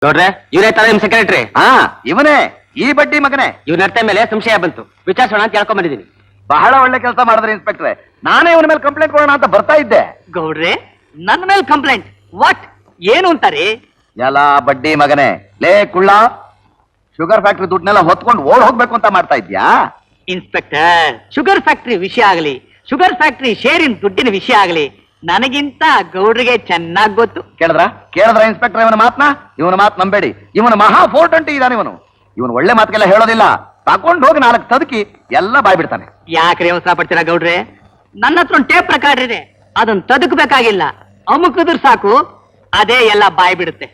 ನೋಡ್ರೆ ಇವರೇ ತರ ನಿಮ್ ಸೆಕ್ರೆಟರಿ. ಇವನೇ ಈ ಬಡ್ಡಿ ಮಗನೇ. ಇವ್ ನಡ್ತ ಮೇಲೆ ಸಂಶಯ ಬಂತು, ವಿಚಾರಿಸೋಣ ಅಂತ ಕೇಳ್ಕೊಂಡ್ ಬಂದಿದ್ದೀನಿ. ಬಹಳ ಒಳ್ಳೆ ಕೆಲಸ ಮಾಡಿದ್ರಿ ಇನ್ಸ್ಪೆಕ್ಟ್ರೆ. ನಾನೇ ಇವನ ಮೇಲೆ ಕಂಪ್ಲೇಂಟ್ ಕೊಡೋಣ ಅಂತ ಬರ್ತಾ ಇದ್ದೆ. ಗೌಡ್ರೆ, ನನ್ನ ಮೇಲೆ ಕಂಪ್ಲೇಂಟ್? ವಾಟ್? ಏನು ಅಂತಾರೆ? ಎಲ್ಲ ಬಡ್ಡಿ ಮಗನೇ. ಲೇ ಕುಳ್ಳ, ಶುಗರ್ ಫ್ಯಾಕ್ಟ್ರಿ ದುಡ್ಡನ್ನೆಲ್ಲ ಹೊತ್ಕೊಂಡು ಓಡ್ ಹೋಗ್ಬೇಕು ಅಂತ ಮಾಡ್ತಾ ಇದ್ಯಾ? ಇನ್ಸ್ಪೆಕ್ಟರ್, ಶುಗರ್ ಫ್ಯಾಕ್ಟ್ರಿ ವಿಷಯ ಆಗಲಿ, ಶುಗರ್ ಫ್ಯಾಕ್ಟ್ರಿ ಶೇರಿನ ದುಡ್ಡಿನ ವಿಷಯ ಆಗಲಿ, ನನಗಿಂತ ಗೌಡ್ರಿಗೆ ಚೆನ್ನಾಗ್ ಗೊತ್ತು. ಕೇಳಿದ್ರ ಇನ್ಸ್ಪೆಕ್ಟರ್ ಇವನ ಮಾತ್ ನಂಬೇಡಿ. ಇವನು ಮಹಾ 420 ಇದ್ದಾನೆ. ಇವನು ಒಳ್ಳೆ ಮಾತುಗೆಲ್ಲ ಹೇಳೋದಿಲ್ಲ. ತಕೊಂಡ್ ಹೋಗಿ 4 ತದಕಿ ಎಲ್ಲ ಬಾಯ್ಬಿಡ್ತಾನೆ. ಯಾಕ್ರೆ ಅವಸರ ಪಡ್ತೀರಾ ಗೌಡ್ರೆ? ನನ್ನ ಹತ್ರ ಒಂದು ಟೇಪ್ ರೆಕಾರ್ಡ್ ಇದೆ, ಅದನ್ನ ತದಕಬೇಕಾಗಿಲ್ಲ, ಅಮುಕಿದ್ರು ಸಾಕು, ಅದೇ ಎಲ್ಲ ಬಾಯ್ ಬಿಡುತ್ತೆ.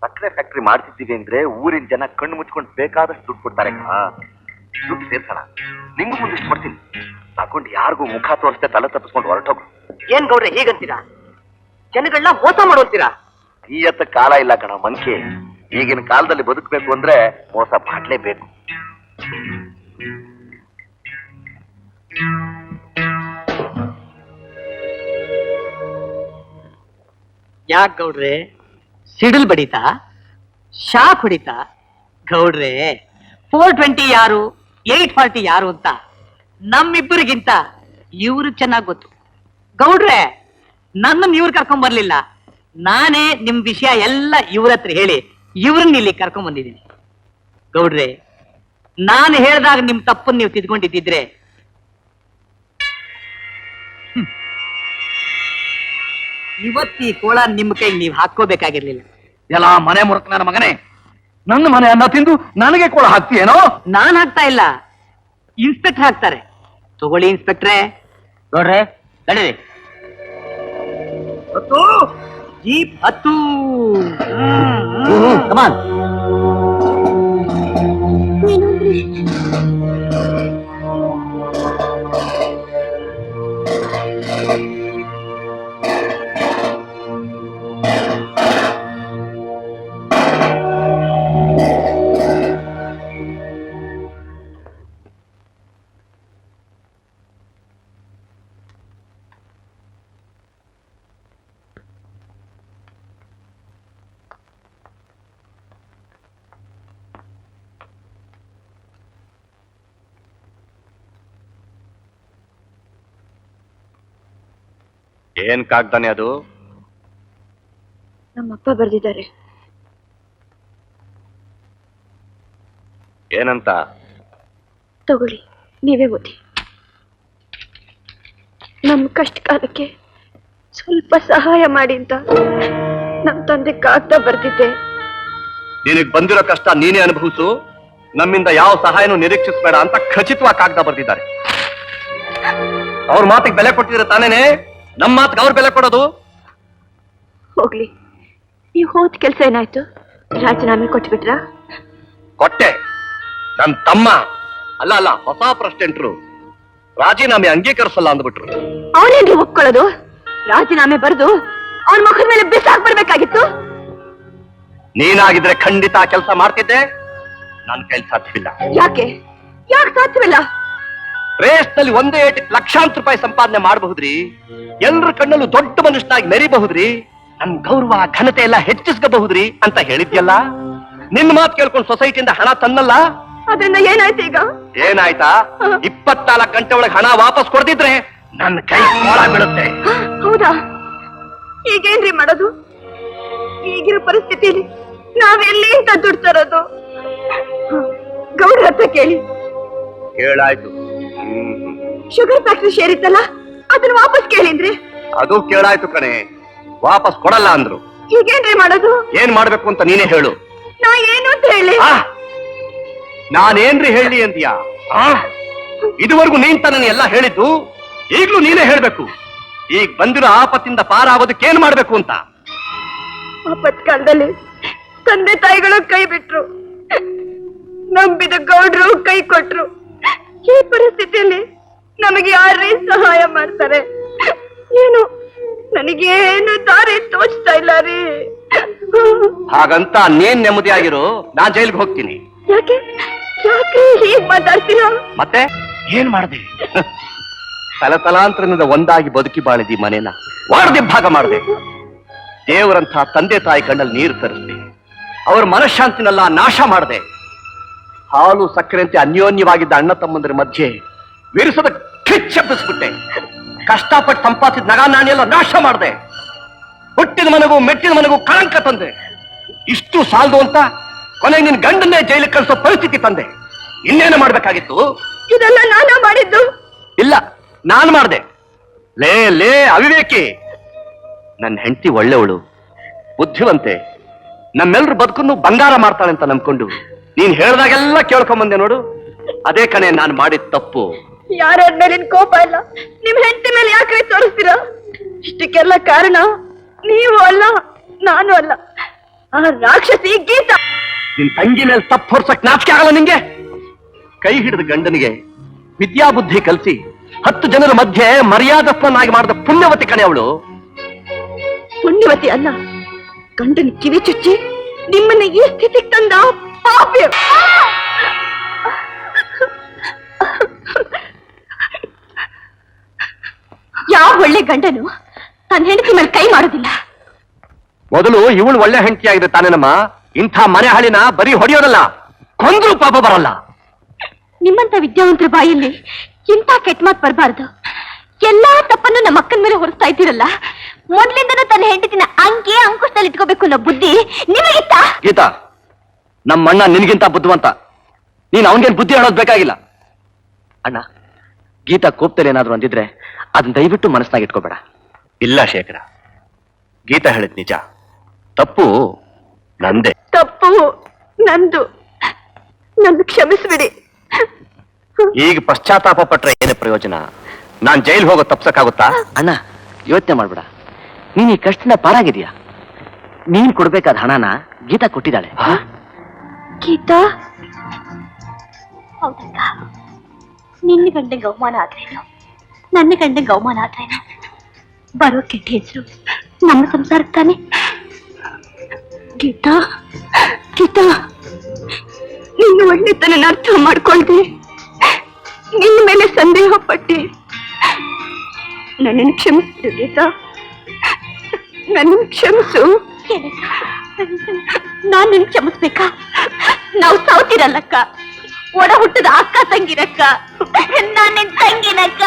ಸಕ್ಕರೆ ಫ್ಯಾಕ್ಟ್ರಿ ಮಾಡ್ತಿದ್ದೀವಿ ಅಂದ್ರೆ ಊರಿನ ಜನ ಕಣ್ಣು ಮುಚ್ಕೊಂಡು ಬೇಕಾದಷ್ಟು ದುಡ್ಡು ಕೊಡ್ತಾರೆ. ದುಡ್ಡು ಸೇರ್ಸೋಣ, ನಿಂಗೂ ಮುಂದಿಷ್ಟು ಕೊಡ್ತೀನಿ. ತಗೊಂಡು ಯಾರಿಗೂ ಮುಖ ತೋರಿಸ್ದೆ ತಲೆ ತಪ್ಪಿಸ್ಕೊಂಡು ಹೊರಟೋಗು. ಏನ್ ಗೌಡ್ರೆ ಹೀಗಂತೀರಾ? ಜನಗಳನ್ನ ಮೋಸ ಮಾಡೋತೀರಾ? ಈ ಎತ್ತ ಕಾಲ ಇಲ್ಲ ಕಣ ಮಂಕಿ. ಈಗಿನ ಕಾಲದಲ್ಲಿ ಬದುಕಬೇಕು ಅಂದ್ರೆ ಮೋಸ ಮಾಡಲೇಬೇಕು. ಯಾಕೆ ಗೌಡ್ರೆ, ಸಿಡಿಲ್ ಬಡಿತಾ, ಶಾಕ್ ಹೊಡಿತಾ? ಗೌಡ್ರೆ, 420 ಯಾರು, 840 ಯಾರು ಅಂತ ನಮ್ಮಿಬ್ಬರಿಗಿಂತ ಇವ್ರು ಚೆನ್ನಾಗ್ ಗೊತ್ತು. ಗೌಡ್ರೆ, ನನ್ನನ್ನು ಇವ್ರು ಕರ್ಕೊಂಡ್ ಬರ್ಲಿಲ್ಲ, ನಾನೇ ನಿಮ್ ವಿಷಯ ಎಲ್ಲ ಇವ್ರ ಹತ್ರ ಹೇಳಿ ಇವ್ರನ್ನ ಇಲ್ಲಿ ಕರ್ಕೊಂಡ್ ಬಂದಿದ್ದೀನಿ. ಗೌಡ್ರೆ, ನಾನು ಹೇಳಿದಾಗ ನಿಮ್ ತಪ್ಪನ್ನು ನೀವು ತಿದ್ಕೊಂಡಿದ್ದಿದ್ರೆ ಇವತ್ತಿ ಕೋಳ ನಿಮ್ಮ ಕೈಗೆ ನೀವು ಹಾಕೋಬೇಕಾಗಿರ್ಲಿಲ್ಲ. ಎಲ್ಲ ಮನೆ ಮುರುಕ ನನ್ನ ಮಗನೇ, ನನ್ನ ಮನೆ ಅನ್ನ ತಿಂದು ನನಗೆ ಕೋಳ ಹಾಕ್ತೀಯೇನೋ? ನಾನ್ ಹಾಕ್ತಾ ಇಲ್ಲ, ಇನ್ಸ್ಪೆಕ್ಟರ್ ಹಾಕ್ತಾರೆ. ತಗೊಳ್ಳಿ ಇನ್ಸ್ಪೆಕ್ಟ್ರೆ. ನೋಡ್ರೆ ನಡೀರಿ. ಜೀಪ್ ಹತ್ತು. ಕಮಾನ್. ಏನ್ ಕಾಗ್ದಾನೆ ಅದು? ನಮ್ಮಪ್ಪ ಬರ್ದಿದ್ದಾರೆ. ಏನಂತ? ತಗೊಳ್ಳಿ, ನೀವೇ ಓದಿ. ನಮ್ಮ ಕಷ್ಟ ಕಾಲಕ್ಕೆ ಸ್ವಲ್ಪ ಸಹಾಯ ಮಾಡಿ ಅಂತ ನಮ್ಮ ತಂದೆ ಕಾಗ್ದ ಬರ್ದಿದ್ದೆ. ನಿನಗ್ ಬಂದಿರೋ ಕಷ್ಟ ನೀನೇ ಅನುಭವಿಸು, ನಮ್ಮಿಂದ ಯಾವ ಸಹಾಯನೂ ನಿರೀಕ್ಷಿಸಬೇಡ ಅಂತ ಖಚಿತವಾಗಿ ಕಾಗ್ದ ಬರ್ದಿದ್ದಾರೆ. ಅವ್ರ ಮಾತಿಗೆ ಬೆಲೆ ಕೊಡ್ತಿದ್ರೆ ತಾನೇನೆ ನಮ್ಮ ಮಾತಿಗೆ ಅವ್ರ ಬೆಲೆ ಕೊಡೋದು. ಹೋಗ್ಲಿ, ನೀವು ಹೋದ ಕೆಲಸ ಏನಾಯ್ತು? ರಾಜೀನಾಮೆ ಕೊಟ್ಬಿಟ್ರಾ? ಕೊಟ್ಟೆ. ನನ್ ತಮ್ಮ ಅಲ್ಲ ಹೊಸ ಪ್ರೆಸಿಡೆಂಟ್ರು ರಾಜೀನಾಮೆ ಅಂಗೀಕರಿಸಲ್ಲ ಅಂದ್ಬಿಟ್ರು. ಅವನೇನ್ರಿ ಒಪ್ಕೊಳ್ಳೋದು? ರಾಜೀನಾಮೆ ಬರೆದು ಅವನ ಮುಖದ ಮೇಲೆ ಬಿಸಾಕ್ ಬರ್ಬೇಕಾಗಿತ್ತು. ನೀನಾಗಿದ್ರೆ ಖಂಡಿತ ಕೆಲಸ ಮಾಡ್ತಿದ್ದೆ. ನನ್ ಕೈಲಿ ಸಾಧ್ಯವಿಲ್ಲ. ಯಾಕೆ ಸಾಧ್ಯವಿಲ್ಲ? ರೇಸ್ನಲ್ಲಿ ಒಂದೇ ಏಟಿಗೆ ಲಕ್ಷಾಂತರ ರೂಪಾಯಿ ಸಂಪಾದನೆ ಮಾಡಬಹುದ್ರಿ. ಎಲ್ರ ಕಣ್ಣಲ್ಲೂ ದೊಡ್ಡ ಮನುಷ್ಯನಾಗಿ ಮೆರಿಬಹುದ್ರಿ. ನನ್ ಗೌರವ ಘನತೆ ಎಲ್ಲ ಹೆಚ್ಚಿಸ್ಕೋಬಹುದ್ರಿ ಅಂತ ಹೇಳಿದ್ಯಲ್ಲ. ನಿನ್ ಮಾತು ಕೇಳ್ಕೊಂಡು ಸೊಸೈಟಿಯಿಂದ ಹಣ ತನ್ನಲ್ಲ. ಅದರಿಂದ ಏನಾಯ್ತು ಈಗ? ಏನಾಯ್ತಾ? 24 ಗಂಟೆ ಒಳಗೆ ಹಣ ವಾಪಸ್ ಕೊಡ್ದಿದ್ರೆ ನನ್ನ ಕೈ ಕೋಳ ಬೀಳುತ್ತೆ. ಹೌದಾ? ಈಗೇನ್ರಿ ಮಾಡೋದು? ಈಗಿನ ಪರಿಸ್ಥಿತಿಯಲ್ಲಿ ನಾವೆಲ್ಲಿ ಅಂತ ದುಡ್ಡು ತರೋದು? ಗೌಡ್ರ ಹತ್ರ ಕೇಳಿ. ಕೇಳಾಯ್ತು. ಶುಗರ್ ಫ್ಯಾಕ್ಟ್ರಿ ಶೇರ್ ಇತ್ತಲ್ಲ, ಅದನ್ನ ವಾಪಸ್ ಕೇಳಿದ್ರಿ? ಅದು ಕೇಳಾಯ್ತು ಕಣೆ, ವಾಪಸ್ ಕೊಡಲ್ಲ ಅಂದ್ರು. ಈಗೇನ್ರಿ ಮಾಡೋದು? ಏನ್ ಮಾಡ್ಬೇಕು ಅಂತ ನೀನೇ ಹೇಳು. ನಾ ಏನು ಅಂತ ಹೇಳಿ? ನಾನೇನ್ರಿ ಹೇಳಿ ಅಂದ್ಯಾ? ಇದುವರೆಗೂ ನೀನ್ ತಾನೇ ಎಲ್ಲ ಹೇಳಿದ್ದು, ಈಗ್ಲೂ ನೀನೇ ಹೇಳ್ಬೇಕು. ಈಗ ಬಂದಿರೋ ಆಪತ್ತಿಂದ ಪಾರಾಗೋದಕ್ಕೆ ಏನ್ ಮಾಡ್ಬೇಕು ಅಂತ. ಆಪತ್ ಕಾಲದಲ್ಲಿ ತಂದೆ ತಾಯಿಗಳು ಕೈ ಬಿಟ್ರು, ನಂಬಿದ ಗೌಡ್ರು ಕೈ ಕೊಟ್ರು. ಈ ಪರಿಸ್ಥಿತಿಯಲ್ಲಿ ನಮಗೆ ಯಾರೇ ಸಹಾಯ ಮಾಡ್ತಾರೆ? ಏನು ನನಗೇನು ದಾರಿ ತೋಚ್ತಾ ಇಲ್ಲ ರೀ. ಹಾಗಂತ ನೀನ್ ನೆಮ್ಮದಿಯಾಗಿರು, ನಾನ್ ಜೈಲ್ಗೆ ಹೋಗ್ತೀನಿ. ಯಾಕೆ ಹೀಗ್ ಮಾತಾಡ್ತೀರಾ? ಮತ್ತೆ ಏನ್ ಮಾಡಿದೆ? ತಲತಲಾಂತರದಿಂದ ಒಂದಾಗಿ ಬದುಕಿ ಬಾಳಿದಿ ಮನೇನ ವಾಡದೆ ಭಾಗ ಮಾಡಿದೆ. ದೇವರಂಥ ತಂದೆ ತಾಯಿ ಕಣ್ಣಲ್ಲಿ ನೀರು ತರಿಸಿದೆ. ಅವರ ಮನಃಶಾಂತಿನೆಲ್ಲ ನಾಶ ಮಾಡಿದೆ. ಹಾಲು ಸಕ್ಕರೆಂತೆ ಅನ್ಯೋನ್ಯವಾಗಿದ್ದ ಅಣ್ಣ ತಮ್ಮಂದರ ಮಧ್ಯೆ ವಿರಿಸದ ಕಿಚ್ಚೆಬ್ಬಿಸ್ಬಿಟ್ಟೆ. ಕಷ್ಟಪಟ್ಟು ಸಂಪಾದಿಸಿದ ನಗ ನಾಣ್ಯ ಎಲ್ಲ ನಾಶ ಮಾಡಿದೆ. ಹುಟ್ಟಿದ ಮನೆಗೂ ಮೆಟ್ಟಿದ ಮನೆಗೂ ಕಳಂಕ ತಂದೆ. ಇಷ್ಟು ಸಾಲದು ಅಂತ ಕೊನೆಗೆ ನಿನ್ ಗಂಡನ್ನೇ ಜೈಲಿಗೆ ಕಳಿಸೋ ಪರಿಸ್ಥಿತಿ ತಂದೆ. ಇನ್ನೇನು ಮಾಡ್ಬೇಕಾಗಿತ್ತು? ಇದೆಲ್ಲ ನಾನಾ ಮಾಡಿದ್ದು. ಇಲ್ಲ, ನಾನು ಮಾಡ್ದೆ. ಲೇ ಅವಿವೇಕಿ, ನನ್ನ ಹೆಂಡತಿ ಒಳ್ಳೆವಳು, ಬುದ್ಧಿವಂತೆ, ನಮ್ಮೆಲ್ಲರ ಬದುಕನ್ನು ಬಂಗಾರ ಮಾಡ್ತಾಳೆ ಅಂತ ನಂಬ್ಕೊಂಡು ನೀನ್ ಹೇಳ್ದಾಗೆಲ್ಲ ಕೇಳ್ಕೊಂಬಂದೆ ನೋಡು. ಅದೇ ಕಣೆ ನಾನು ಮಾಡಿದ ತಪ್ಪು. ಯಾರಾದ್ಮೇಲೆ ಕೋಪ ಇಲ್ಲ, ನಿಮ್ ಹೆಂಡತಿ ಮೇಲೆ ಯಾಕೆ ತೋರಿಸ್ತೀರಾ? ಇಷ್ಟಕ್ಕೆಲ್ಲ ಕಾರಣ ನೀವು ಅಲ್ಲ, ನಾನು ಅಲ್ಲ, ಆ ರಾಕ್ಷಸಿ ಗೀತಾ. ನಿನ್ ತಂಗಿ ಮೇಲೆ ತಪ್ಪು ಹೊರ್ಸಕ್ ನಾಚಿಕೆ ಆಗಲ್ಲ ನಿಂಗೆ? ಕೈ ಹಿಡಿದ ಗಂಡನಿಗೆ ವಿದ್ಯಾಬುದ್ಧಿ ಕಲಿಸಿ 10 ಜನರ ಮಧ್ಯೆ ಮರ್ಯಾದಸ್ಥನಾಗಿ ಮಾಡಿದ ಪುಣ್ಯವತಿ ಕಣೆ ಅವಳು. ಪುಣ್ಯವತಿ ಅಲ್ಲ, ಗಂಡನ ಕಿವಿ ಚುಚ್ಚಿ ನಿಮ್ಮನ್ನ ಈ ಸ್ಥಿತಿಗೆ ತಂದ ಪಾಪಿ. ಯಾವ ಒಳ್ಳೆ ಗಂಡನು ತನ್ನ ಹೆಂಡತಿ ಮೇಲೆ ಕೈ ಮಾಡೋದಿಲ್ಲ. ಮೊದಲು ಇವಳು ಒಳ್ಳೆ ಹೆಂಡತಿಯಾಗಿದೆ ತಾನೇನಮ್ಮ. ಇಂಥ ಮನೆ ಹಾಳಿನ ಬರೀ ಹೊಡೆಯೋದಲ್ಲ, ಕೊಂದ್ರೂ ಪಾಪ ಬರಲ್ಲ. ನಿಮ್ಮಂತ ವಿದ್ಯಾವಂತರ ಬಾಯಲ್ಲಿ ಇಂಥ ಕೆಟ್ಟ ಮಾತು ಬರಬಾರ್ದು. ಎಲ್ಲಾ ತಪ್ಪನ್ನು ನಮ್ಮ ಅಕ್ಕನ ಮೇಲೆ ಹೊರಿಸ್ತಾ ಇದ್ದೀರಲ್ಲ. ಮೊದ್ಲಿಂದನೂ ತನ್ನ ಹೆಂಡತಿನ ಅಂಕೆ ಅಂಕುಶದಲ್ಲಿ ಇಟ್ಕೋಬೇಕು ಅನ್ನೋ ಬುದ್ಧಿ ನಿಮಗಿತ್ತ? ಗೀತಾ, ನಮ್ಮಣ್ಣ ನಿನ್ಗಿಂತ ಬುದ್ಧಿವಂತ. ನೀನ್ ಅವನಿಗೇನು ಬುದ್ಧಿ ಹೇಳೋದು ಬೇಕಾಗಿಲ್ಲ. ಅಣ್ಣ, ಗೀತಾ ಕೋಪ್ತಲ್ಲಿ ಏನಾದ್ರು ಅಂದಿದ್ರೆ ಅದನ್ನ ದಯವಿಟ್ಟು ಮನಸ್ಸಿನಾಗ ಇಟ್ಕೋಬೇಡ. ಇಲ್ಲ ಶೇಖರ, ಗೀತಾ ಹೇಳಿದ್ ನಿಜ. ತಪ್ಪು ನಂದೆ. ತಪ್ಪು ನಂದು. ನನ್ನ ಕ್ಷಮಿಸ್ಬಿಡಿ. ಈಗ ಪಶ್ಚಾತ್ತಾಪ ಪಟ್ರೆ ಏನೇ ಪ್ರಯೋಜನ? ನಾನ್ ಜೈಲ್ ಹೋಗೋ ತಪ್ಸಕ್ಕಾಗುತ್ತಾ? ಅಣ್ಣ, ಯೋಚನೆ ಮಾಡ್ಬೇಡ. ನೀನ್ ಈ ಕಷ್ಟದಿಂದ ಪಾರಾಗಿದ್ಯಾ. ನೀನ್ ಕೊಡ್ಬೇಕಾದ ಹಣನ ಗೀತಾ ಕೊಟ್ಟಿದ್ದಾಳೆ. ಗೀತಾ, ಹೌದಕ್ಕ, ನಿನ್ನ ಗಂಡಂಗೆ ಅವಮಾನ ಆದ್ರೇನು, ನನ್ನ ಗಂಡಂಗೆ ಅವಮಾನ ಆದ್ರೇನು, ಬರೋ ಕೆಟ್ಟ ಹೆಸರು ನಮ್ಮ ಸಂಸಾರಕ್ಕೆ ತಾನೆ. ಗೀತಾ, ಗೀತಾ, ನಿನ್ನ ಒಳ್ಳೆತನ ಅರ್ಥ ಮಾಡ್ಕೊಳ್ದೆ ನಿನ್ನ ಮೇಲೆ ಸಂದೇಹ ಪಟ್ಟೆ. ನನ್ನನ್ನು ಕ್ಷಮಿಸು ಗೀತಾ, ನನ್ನನ್ನು ಕ್ಷಮಿಸು. ನಾನ್ ನಿನ್ ಕ್ಷಮಿಸ್ಬೇಕಾ? ನಾವು ಸೌತಿರಲ್ಲಕ್ಕ, ಒಡ ಹುಟ್ಟದ ಅಕ್ಕ ತಂಗಿರಕ್ಕ. ನಾನ್ ನಿನ್ ತಂಗಿನಕ್ಕ.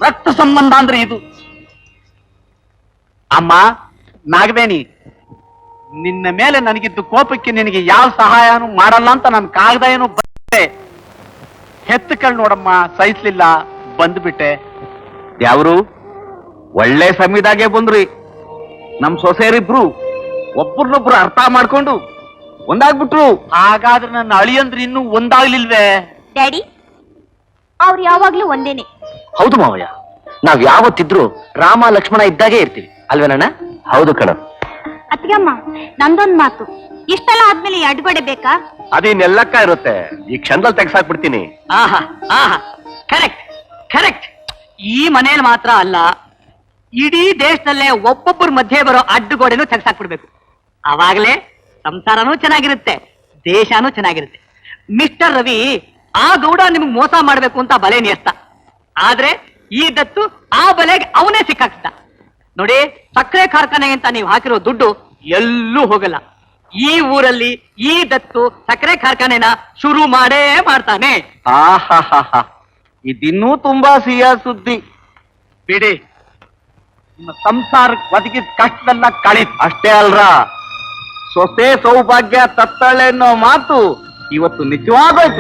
ರಕ್ತ ಸಂಬಂಧ ಅಂದ್ರೆ ಇದು. ಅಮ್ಮ ನಾಗವೇಣಿ, ನಿನ್ನ ಮೇಲೆ ನನಗಿದ್ದು ಕೋಪಕ್ಕೆ ನಿನಗೆ ಯಾವ ಸಹಾಯನೂ ಮಾಡಲ್ಲ ಅಂತ ನನ್ನ ಕಾಗದ ಏನು ಬಂದೆ. ಹೆತ್ತು ಕಳ್ ನೋಡಮ್ಮ, ಸಹಿಸ್ಲಿಲ್ಲ, ಬಂದ್ಬಿಟ್ಟೆ. ಯಾವ್ರು ಒಳ್ಳೆ ಸಮಯದಾಗೆ ಬಂದ್ರಿ. ನಮ್ ಸೊಸೆಯರಿಬ್ರು ಒಬ್ಬರನ್ನೊಬ್ರು ಅರ್ಥ ಮಾಡ್ಕೊಂಡು ಒಂದಾಗ್ಬಿಟ್ರು. ಹಾಗಾದ್ರೆ ನನ್ನ ಅಳಿಯಂದ್ರೆ ಇನ್ನೂ ಒಂದಾಗ್ಲಿಲ್ವೇ? ಡ್ಯಾಡಿ, ಅವ್ರು ಯಾವಾಗ್ಲೂ ಒಂದೇನೆ. ಹೌದು ಮಾವಯ್ಯ, ನಾವ್ ಯಾವತ್ತಿದ್ರು ರಾಮ ಲಕ್ಷ್ಮಣ ಇದ್ದಾಗೆ ಇರ್ತೀವಿ ಅಲ್ವೇನಣ್ಣ? ಹೌದು ಕಣ. ಅತ್ಗಮ್ಮ, ನಂದೊಂದ್ ಮಾತು. ಇಷ್ಟೆಲ್ಲ ಆದ್ಮೇಲೆ ಈ ಅಡ್ಗೊಡೆ ಬೇಕಾ? ಅದೇನೆಲ್ಲಕ್ಕ ಇರುತ್ತೆ. ಈ ಕ್ಷಣದಲ್ಲಿ ತೆಗ್ಸಾಕ್ಬಿಡ್ತೀನಿ. ಆಹಾ ಆಹಾ, ಕರೆಕ್ಟ್ ಕರೆಕ್ಟ್. ಈ ಮನೇಲಿ ಮಾತ್ರ ಅಲ್ಲ, ಇಡೀ ದೇಶದಲ್ಲೇ ಒಬ್ಬೊಬ್ಬರ ಮಧ್ಯೆ ಬರೋ ಅಡ್ಡುಗೋಡೆನೂ ತೆಗ್ಸಾಕ್ಬಿಡ್ಬೇಕು. ಅವಾಗ್ಲೇ ಸಂಸಾರನೂ ಚೆನ್ನಾಗಿರುತ್ತೆ, ದೇಶನೂ ಚೆನ್ನಾಗಿರುತ್ತೆ. ಮಿಸ್ಟರ್ ರವಿ, ಆ ಗೌಡ ನಿಮ್ಗೆ ಮೋಸ ಮಾಡ್ಬೇಕು ಅಂತ ಬಲೆ ನೇಸ್ತ. ಆದ್ರೆ ಈ ದತ್ತು ಆ ಬಲೆಗೆ ಅವನೇ ಸಿಕ್ಕಾಕ್ಸ್ದ. ನೋಡಿ, ಸಕ್ಕರೆ ಕಾರ್ಖಾನೆ ಅಂತ ನೀವು ಹಾಕಿರೋ ದುಡ್ಡು ಎಲ್ಲೂ ಹೋಗಲ್ಲ. ಈ ಊರಲ್ಲಿ ಈ ದತ್ತು ಸಕ್ಕರೆ ಕಾರ್ಖಾನೆನ ಶುರು ಮಾಡೇ ಮಾಡ್ತಾನೆ. ಆಹಾ, ಇದಿನ್ನೂ ತುಂಬಾ ಸಿಹಿಯ ಸುದ್ದಿ. ಬಿಡಿ, ನಿಮ್ಮ ಸಂಸಾರಕ್ಕೆ ಒದಗಿದ ಕಷ್ಟವೆಲ್ಲ ಕಳೀತು. ಅಷ್ಟೇ ಅಲ್ರ, ಸೊಸೆ ಸೌಭಾಗ್ಯ ತತ್ತಳೆ ಅನ್ನೋ ಮಾತು ಇವತ್ತು ನಿಜವಾಗೋಯ್ತು.